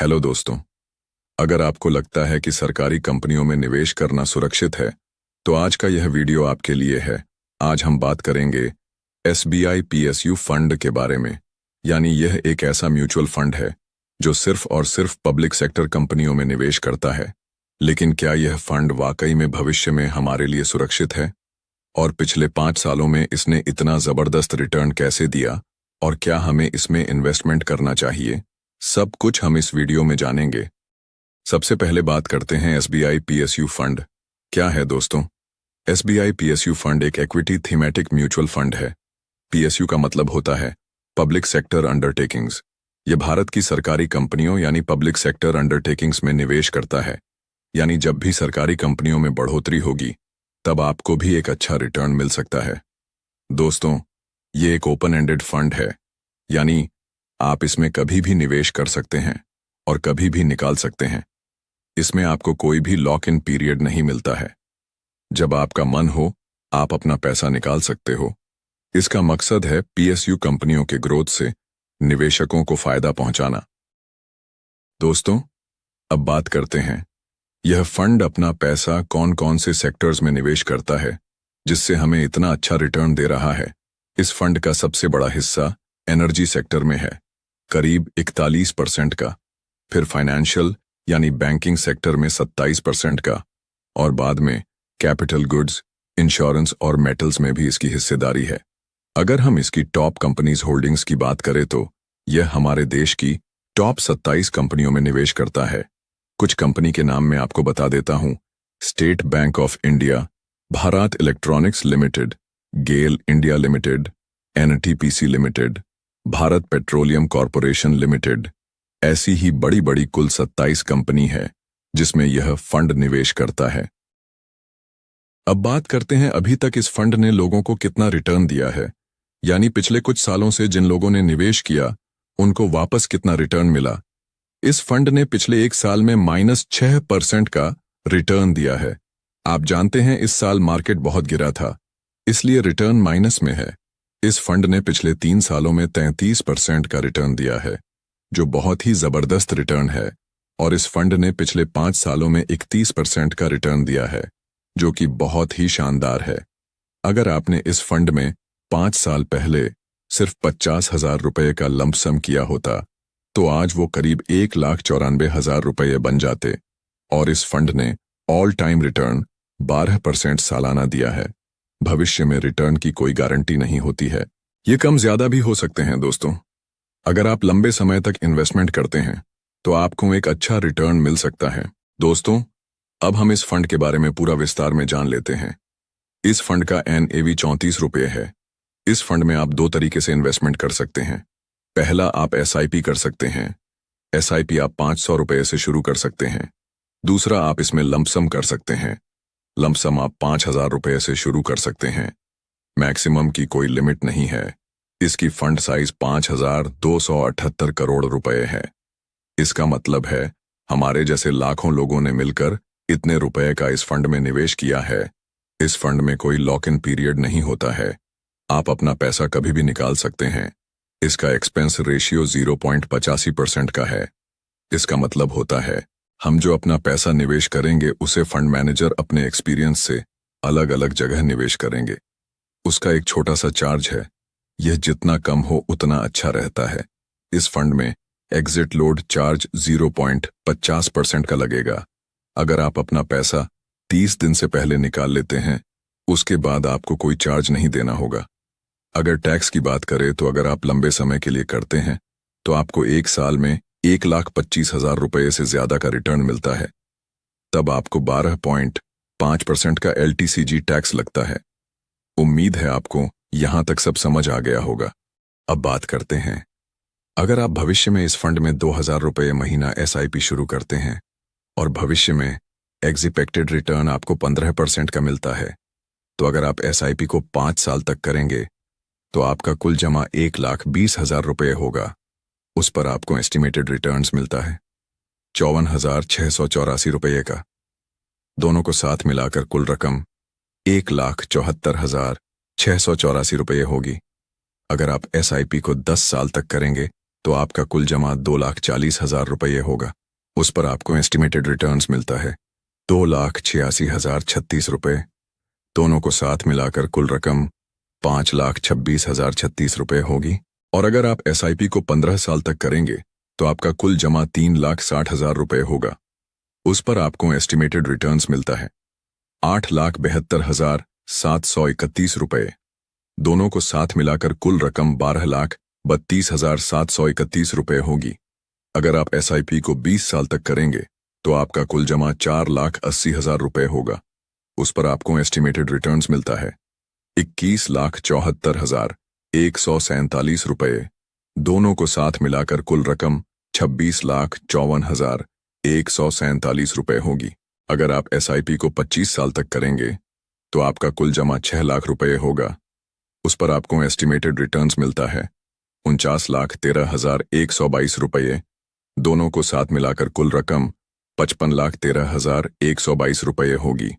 Hello दोस्तों। अगर आपको लगता है कि सरकारी कंपनियों में निवेश करना सुरक्षित है, तो आज का यह वीडियो आपके लिए है। आज हम बात करेंगे एसबीआई पीएसयू फंड के बारे में। यानी यह एक ऐसा म्यूचुअल फंड है जो सिर्फ और सिर्फ पब्लिक सेक्टर कंपनियों में निवेश करता है। लेकिन क्या यह फंड वाकई में भविष्य में हमारे लिए सुरक्षित है? और पिछले 5 सालों में इसने इतना जबरदस्त रिटर्न कैसे दिया? और क्या हमें इसमें इन्वेस्टमेंट करना चाहिए? सब कुछ हम इस वीडियो में जानेंगे। सबसे पहले बात करते हैं एसबीआई पीएसयू फंड क्या है दोस्तों। एसबीआई पीएसयू फंड एक इक्विटी थीमेटिक म्यूचुअल फंड है। पीएसयू का मतलब होता है पब्लिक सेक्टर अंडरटेकिंग्स। यह भारत की सरकारी कंपनियों यानी पब्लिक सेक्टर अंडरटेकिंग्स में निवेश करता है। यानी जब भी सरकारी कंपनियों में बढ़ोतरी होगी तब आपको भी एक अच्छा रिटर्न मिल सकता है। दोस्तों, ये एक ओपन एंडेड फंड है, यानी आप इसमें कभी भी निवेश कर सकते हैं और कभी भी निकाल सकते हैं। इसमें आपको कोई भी लॉक इन पीरियड नहीं मिलता है। जब आपका मन हो आप अपना पैसा निकाल सकते हो। इसका मकसद है पीएसयू कंपनियों के ग्रोथ से निवेशकों को फायदा पहुंचाना। दोस्तों, अब बात करते हैं यह फंड अपना पैसा कौन कौन से सेक्टर्स में निवेश करता है जिससे हमें इतना अच्छा रिटर्न दे रहा है। इस फंड का सबसे बड़ा हिस्सा एनर्जी सेक्टर में है, करीब 41% का। फिर फाइनेंशियल यानी बैंकिंग सेक्टर में 27% का, और बाद में कैपिटल गुड्स, इंश्योरेंस और मेटल्स में भी इसकी हिस्सेदारी है। अगर हम इसकी टॉप कंपनीज होल्डिंग्स की बात करें तो यह हमारे देश की टॉप 27 कंपनियों में निवेश करता है। कुछ कंपनी के नाम मैं आपको बता देता हूं। State Bank of India, Bharat Electronics Limited, GAIL India Limited, NTPC Limited, Bharat Petroleum Corporation Limited. ऐसी ही बड़ी बड़ी कुल 27 कंपनी है जिसमें यह फंड निवेश करता है। अब बात करते हैं अभी तक इस फंड ने लोगों को कितना रिटर्न दिया है। यानी पिछले कुछ सालों से जिन लोगों ने निवेश किया उनको वापस कितना रिटर्न मिला। इस फंड ने पिछले 1 साल में -6% का रिटर्न दिया है। आप जानते हैं इस साल मार्केट बहुत गिरा था, इसलिए रिटर्न माइनस में है। इस फंड ने पिछले 3 सालों में 33% का रिटर्न दिया है, जो बहुत ही जबरदस्त रिटर्न है। और इस फंड ने पिछले 5 सालों में 31% का रिटर्न दिया है, जो कि बहुत ही शानदार है। अगर आपने इस फंड में 5 साल पहले सिर्फ 50,000 रुपये का लंप सम किया होता तो आज वो करीब 1,94,000 रुपये बन जाते। और इस फंड ने ऑल टाइम रिटर्न 12% सालाना दिया है। भविष्य में रिटर्न की कोई गारंटी नहीं होती है, ये कम ज्यादा भी हो सकते हैं। दोस्तों, अगर आप लंबे समय तक इन्वेस्टमेंट करते हैं तो आपको एक अच्छा रिटर्न मिल सकता है। दोस्तों, अब हम इस फंड के बारे में पूरा विस्तार में जान लेते हैं। इस फंड का NAV 34 रुपये है। इस फंड में आप 2 तरीके से इन्वेस्टमेंट कर सकते हैं। पहला, आप SIP कर सकते हैं। SIP आप 500 रुपये से शुरू कर सकते हैं। दूसरा, आप इसमें लंपसम कर सकते हैं। लंपसम आप 5,000 रुपये से शुरू कर सकते हैं। मैक्सिमम की कोई लिमिट नहीं है। इसकी फंड साइज 5,278 करोड़ रुपए है। इसका मतलब है हमारे जैसे लाखों लोगों ने मिलकर इतने रुपए का इस फंड में निवेश किया है। इस फंड में कोई लॉक इन पीरियड नहीं होता है। आप अपना पैसा कभी भी निकाल सकते हैं। इसका एक्सपेंस रेशियो 0.85% का है। इसका मतलब होता है हम जो अपना पैसा निवेश करेंगे उसे फंड मैनेजर अपने एक्सपीरियंस से अलग अलग जगह निवेश करेंगे। उसका एक छोटा सा चार्ज है। यह जितना कम हो उतना अच्छा रहता है। इस फंड में एग्जिट लोड चार्ज 0.50% का लगेगा। अगर आप अपना पैसा 30 दिन से पहले निकाल लेते हैं उसके बाद आपको कोई चार्ज नहीं देना होगा। अगर टैक्स की बात करें तो अगर आप लंबे समय के लिए करते हैं तो आपको 1 साल में 1,25,000 रुपये से ज्यादा का रिटर्न मिलता है। तब आपको 12.5% का LTCG टैक्स लगता है। उम्मीद है आपको यहां तक सब समझ आ गया होगा। अब बात करते हैं, अगर आप भविष्य में इस फंड में 2,000 रुपये महीना SIP शुरू करते हैं और भविष्य में एक्सपेक्टेड रिटर्न आपको 15% का मिलता है, तो अगर आप SIP को 5 साल तक करेंगे तो आपका कुल जमा 1,20,000 रुपये होगा। उस पर आपको एस्टिमेटेड रिटर्न्स मिलता है 54,684 रुपये का। दोनों को साथ मिलाकर कुल रकम 1,74,684 रुपये होगी। अगर आप SIP को 10 साल तक करेंगे तो आपका कुल जमा 2,40,000 रुपये होगा। उस पर आपको एस्टिमेटेड रिटर्न्स मिलता है 2,86,036 रुपये। दोनों को साथ मिलाकर कुल रकम 5,26,036 रुपये होगी। और अगर आप एसआईपी को 15 साल तक करेंगे तो आपका कुल जमा 3,60,000 रुपये होगा। उस पर आपको एस्टिमेटेड रिटर्न्स मिलता है 8,72,731 रुपये। दोनों को साथ मिलाकर कुल रकम 12,32,731 रुपये होगी। अगर आप एसआईपी को 20 साल तक करेंगे तो आपका कुल जमा 4,80,000 रुपये होगा। उस पर आपको एस्टिमेटेड रिटर्न्स मिलता है 21,74,147 रुपये। दोनों को साथ मिलाकर कुल रकम 26,54,147 रुपये होगी। अगर आप एसआईपी को 25 साल तक करेंगे तो आपका कुल जमा 6 लाख रुपये होगा। उस पर आपको एस्टिमेटेड रिटर्न्स मिलता है 49,13,122 रुपये। दोनों को साथ मिलाकर कुल रकम 55,13,122 रुपये होगी।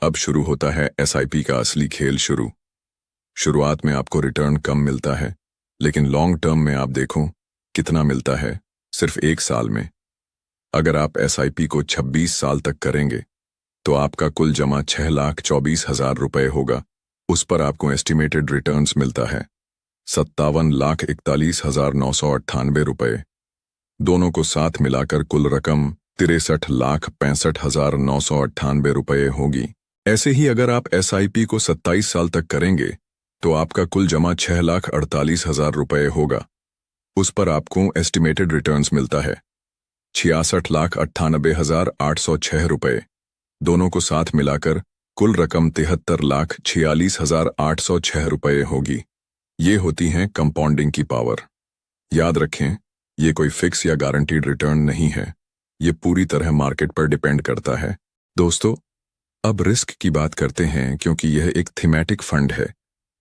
अब शुरू होता है एसआईपी का असली खेल शुरू। शुरुआत में आपको रिटर्न कम मिलता है, लेकिन लॉन्ग टर्म में आप देखो कितना मिलता है, सिर्फ 1 साल में। अगर आप एसआईपी को 26 साल तक करेंगे तो आपका कुल जमा 6,24,000 रुपये होगा। उस पर आपको एस्टिमेटेड रिटर्न्स मिलता है 57,41,998 रुपये। दोनों को साथ मिलाकर कुल रकम 63,65,998 रुपये होगी। ऐसे ही अगर आप एसआईपी को 27 साल तक करेंगे तो आपका कुल जमा 6,48,000 रुपये होगा। उस पर आपको एस्टिमेटेड रिटर्न्स मिलता है 66,98,806 रुपये। दोनों को साथ मिलाकर कुल रकम 73,46,806 रुपये होगी। ये होती हैं कंपाउंडिंग की पावर। याद रखें, ये कोई फिक्स या गारंटीड रिटर्न नहीं है, ये पूरी तरह मार्केट पर डिपेंड करता है। दोस्तों, अब रिस्क की बात करते हैं, क्योंकि यह एक थीमेटिक फंड है।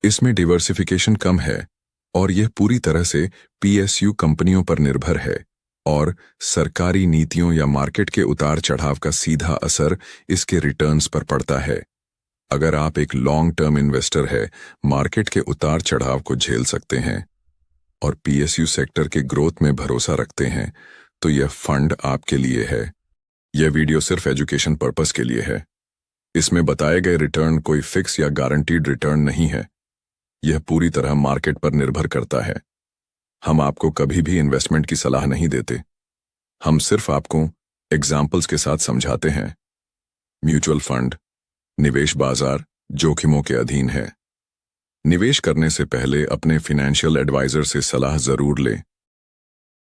इसमें डिवर्सिफिकेशन कम है और यह पूरी तरह से पीएसयू कंपनियों पर निर्भर है, और सरकारी नीतियों या मार्केट के उतार चढ़ाव का सीधा असर इसके रिटर्न्स पर पड़ता है। अगर आप एक लॉन्ग टर्म इन्वेस्टर है, मार्केट के उतार चढ़ाव को झेल सकते हैं और पीएसयू सेक्टर के ग्रोथ में भरोसा रखते हैं, तो यह फंड आपके लिए है। यह वीडियो सिर्फ एजुकेशन पर्पस के लिए है। इसमें बताए गए रिटर्न कोई फिक्स या गारंटीड रिटर्न नहीं है। यह पूरी तरह मार्केट पर निर्भर करता है। हम आपको कभी भी इन्वेस्टमेंट की सलाह नहीं देते। हम सिर्फ आपको एग्जाम्पल्स के साथ समझाते हैं। म्यूचुअल फंड, निवेश बाजार जोखिमों के अधीन है। निवेश करने से पहले अपने फाइनेंशियल एडवाइजर से सलाह जरूर लें।